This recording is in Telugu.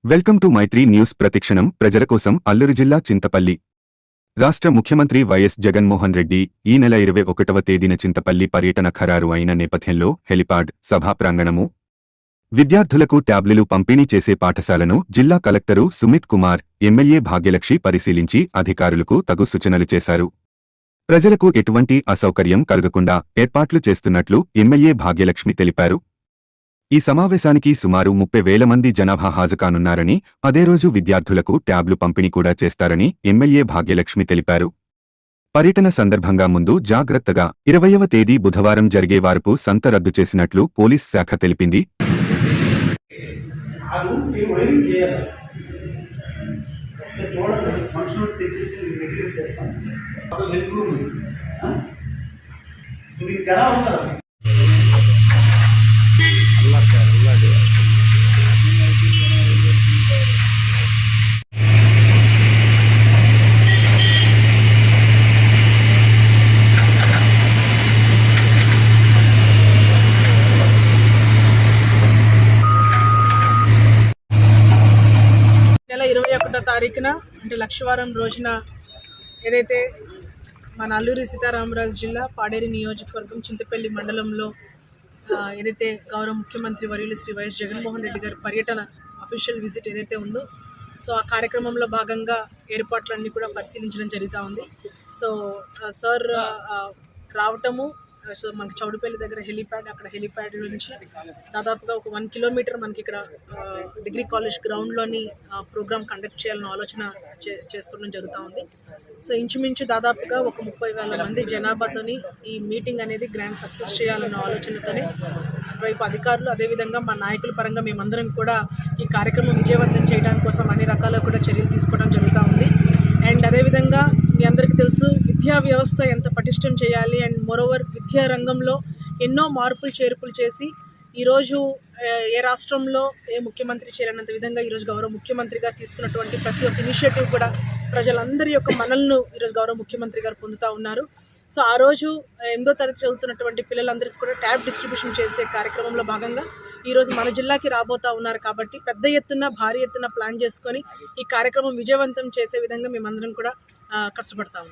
వెల్కమ్ టు మైత్రి న్యూస్ ప్రతిక్షణం ప్రజల కోసం అల్లూరు జిల్లా చింతపల్లి రాష్ట్ర ముఖ్యమంత్రి వైఎస్ జగన్మోహన్ రెడ్డి ఈ నెల 21వ తేదీన చింతపల్లి పర్యటన ఖరారు అయిన నేపథ్యంలో హెలిపాడ్ సభా ప్రాంగణము విద్యార్థులకు ట్యాబ్లెట్లు పంపిణీ చేసే పాఠశాలను జిల్లా కలెక్టరు సుమిత్ కుమార్ ఎమ్మెల్యే భాగ్యలక్ష్మి పరిశీలించి అధికారులకు తగు సూచనలు చేశారు. ప్రజలకు ఎటువంటి అసౌకర్యం కలగకుండా ఏర్పాట్లు చేస్తున్నట్లు ఎమ్మెల్యే భాగ్యలక్ష్మి తెలిపారు. ఈ సమావేశానికి సుమారు 30,000 మంది జనాభా హాజరుకానున్నారని, అదే రోజు విద్యార్థులకు ట్యాబ్లు పంపిణీ కూడా చేస్తారని ఎమ్మెల్యే భాగ్యలక్ష్మి తెలిపారు. పర్యటన సందర్భంగా ముందు జాగ్రత్తగా 20వ తేదీ బుధవారం జరిగే వారపు సంత రద్దు చేసినట్లు పోలీస్ శాఖ తెలిపింది. నెల 21వ తారీఖున అంటే లక్షవారం రోజున ఏదైతే మన అల్లూరి సీతారామరాజు జిల్లా పాడేరు నియోజకవర్గం చింతపల్లి మండలంలో ఏదైతే గౌరవ ముఖ్యమంత్రి వర్యులు శ్రీ వైఎస్ జగన్మోహన్ రెడ్డి గారి పర్యటన అఫీషియల్ విజిట్ ఏదైతే ఉందో సో ఆ కార్యక్రమంలో భాగంగా ఏర్పాట్లన్నీ కూడా పరిశీలించడం జరుగుతూ ఉంది. సో సార్ రావటము సో మనకి చౌడుపల్లి దగ్గర హెలిప్యాడ్, అక్కడ హెలిప్యాడ్ నుంచి దాదాపుగా ఒక 1 కిలోమీటర్ మనకి ఇక్కడ డిగ్రీ కాలేజ్ గ్రౌండ్లోని ప్రోగ్రామ్ కండక్ట్ చేయాలని ఆలోచన చేస్తుండడం జరుగుతూ ఉంది. సో ఇంచుమించు దాదాపుగా ఒక 30,000 మంది జనాభాతోని ఈ మీటింగ్ అనేది గ్రాండ్ సక్సెస్ చేయాలన్న ఆలోచనతోనే అటువైపు అధికారులు అదేవిధంగా మా నాయకుల పరంగా మేమందరం కూడా ఈ కార్యక్రమం విజయవంతం చేయడానికి కోసం అన్ని రకాల కూడా చర్యలు తీసుకోవడం జరుగుతూ ఉంది. అండ్ అదేవిధంగా మీ అందరికీ తెలుసు విద్యా వ్యవస్థ ఎంత పటిష్టం చేయాలి అండ్ మోరోవర్ విద్యా రంగంలో ఎన్నో మార్పులు చేర్పులు చేసి ఈరోజు ఏ రాష్ట్రంలో ఏ ముఖ్యమంత్రి చేయలేనంత విధంగా ఈరోజు గౌరవ ముఖ్యమంత్రిగా తీసుకున్నటువంటి ప్రతి ఒక్క ఇనిషియేటివ్ కూడా ప్రజలందరి యొక్క మనల్ని ఈరోజు గౌరవ ముఖ్యమంత్రి గారు పొందుతూ ఉన్నారు. సో ఆ రోజు 8వ తరగతి చదువుతున్నటువంటి పిల్లలందరికీ కూడా ట్యాబ్ డిస్ట్రిబ్యూషన్ చేసే కార్యక్రమంలో భాగంగా ఈరోజు మన జిల్లాకి రాబోతూ ఉన్నారు. కాబట్టి పెద్ద ఎత్తున భారీ ఎత్తున ప్లాన్ చేసుకొని ఈ కార్యక్రమం విజయవంతం చేసే విధంగా మేమందరం కూడా కష్టపడతాము.